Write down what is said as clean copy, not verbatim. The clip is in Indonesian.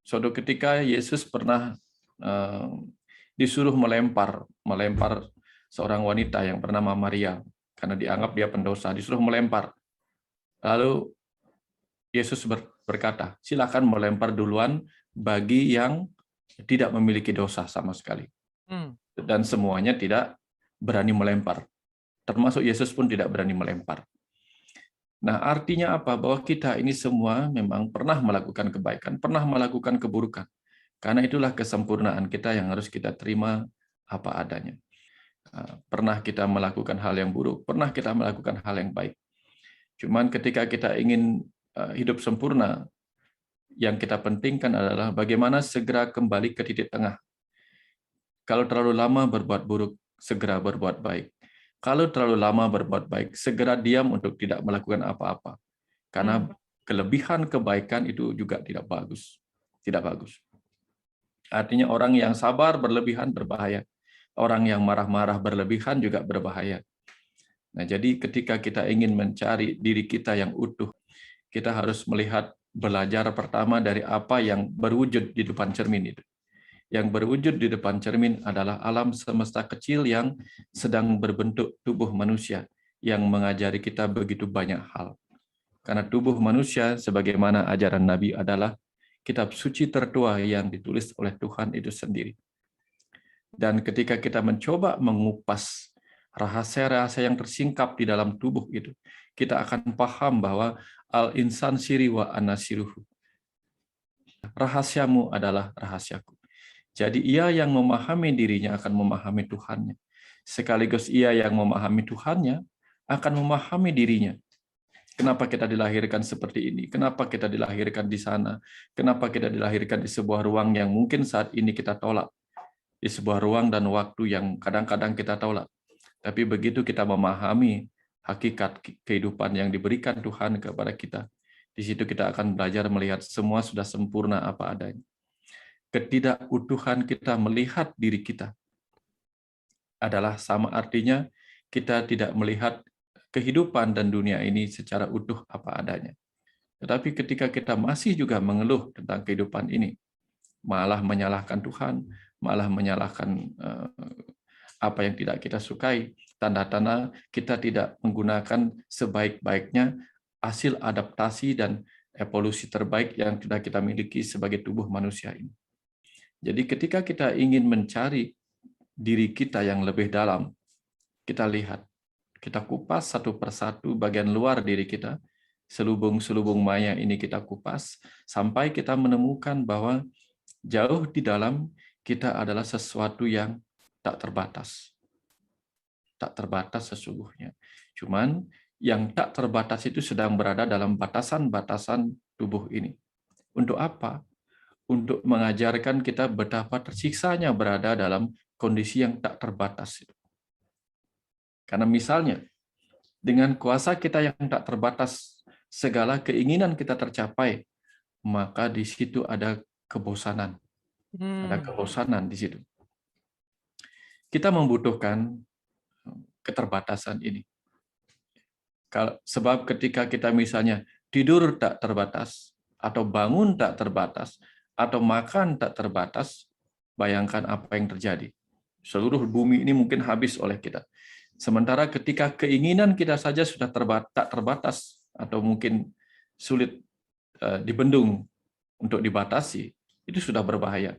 Suatu ketika Yesus pernah disuruh melempar seorang wanita yang bernama Maria karena dianggap dia pendosa, disuruh melempar. Lalu Yesus berkata, silakan melempar duluan bagi yang tidak memiliki dosa sama sekali. Dan semuanya tidak berani melempar. Termasuk Yesus pun tidak berani melempar. Nah, artinya apa? Bahwa kita ini semua memang pernah melakukan kebaikan, pernah melakukan keburukan. Karena itulah kesempurnaan kita yang harus kita terima apa adanya. Pernah kita melakukan hal yang buruk, pernah kita melakukan hal yang baik. Cuman ketika kita ingin hidup sempurna, yang kita pentingkan adalah bagaimana segera kembali ke titik tengah. Kalau terlalu lama berbuat buruk, segera berbuat baik. Kalau terlalu lama berbuat baik, segera diam untuk tidak melakukan apa-apa. Karena kelebihan kebaikan itu juga tidak bagus. Tidak bagus. Artinya orang yang sabar berlebihan berbahaya. Orang yang marah-marah berlebihan juga berbahaya. Nah, jadi ketika kita ingin mencari diri kita yang utuh, kita harus melihat, belajar pertama dari apa yang berwujud di depan cermin itu. Yang berwujud di depan cermin adalah alam semesta kecil yang sedang berbentuk tubuh manusia, yang mengajari kita begitu banyak hal. Karena tubuh manusia, sebagaimana ajaran Nabi, adalah kitab suci tertua yang ditulis oleh Tuhan itu sendiri. Dan ketika kita mencoba mengupas rahasia-rahasia yang tersingkap di dalam tubuh itu, kita akan paham bahwa al-insan siri wa ana siruhu. Rahasiamu adalah rahasiaku. Jadi ia yang memahami dirinya akan memahami Tuhannya. Sekaligus ia yang memahami Tuhannya akan memahami dirinya. Kenapa kita dilahirkan seperti ini? Kenapa kita dilahirkan di sana? Kenapa kita dilahirkan di sebuah ruang yang mungkin saat ini kita tolak? Di sebuah ruang dan waktu yang kadang-kadang kita tolak. Tapi begitu kita memahami hakikat kehidupan yang diberikan Tuhan kepada kita, di situ kita akan belajar melihat semua sudah sempurna apa adanya. Ketidakutuhan kita melihat diri kita adalah sama artinya kita tidak melihat kehidupan dan dunia ini secara utuh apa adanya. Tetapi ketika kita masih juga mengeluh tentang kehidupan ini, malah menyalahkan Tuhan, malah menyalahkan apa yang tidak kita sukai, tanda-tanda kita tidak menggunakan sebaik-baiknya hasil adaptasi dan evolusi terbaik yang sudah kita miliki sebagai tubuh manusia ini. Jadi ketika kita ingin mencari diri kita yang lebih dalam, kita lihat, kita kupas satu persatu bagian luar diri kita, selubung-selubung maya ini kita kupas, sampai kita menemukan bahwa jauh di dalam kita adalah sesuatu yang tak terbatas. Tak terbatas sesungguhnya. Cuman yang tak terbatas itu sedang berada dalam batasan-batasan tubuh ini. Untuk apa? Untuk mengajarkan kita betapa tersiksanya berada dalam kondisi yang tak terbatas. Karena misalnya, dengan kuasa kita yang tak terbatas, segala keinginan kita tercapai, maka di situ ada kebosanan. Ada kebosanan di situ. Kita membutuhkan keterbatasan ini. Sebab ketika kita misalnya tidur tak terbatas, atau bangun tak terbatas, atau makan tak terbatas, bayangkan apa yang terjadi. Seluruh bumi ini mungkin habis oleh kita. Sementara ketika keinginan kita saja sudah tak terbatas, atau mungkin sulit dibendung untuk dibatasi, itu sudah berbahaya.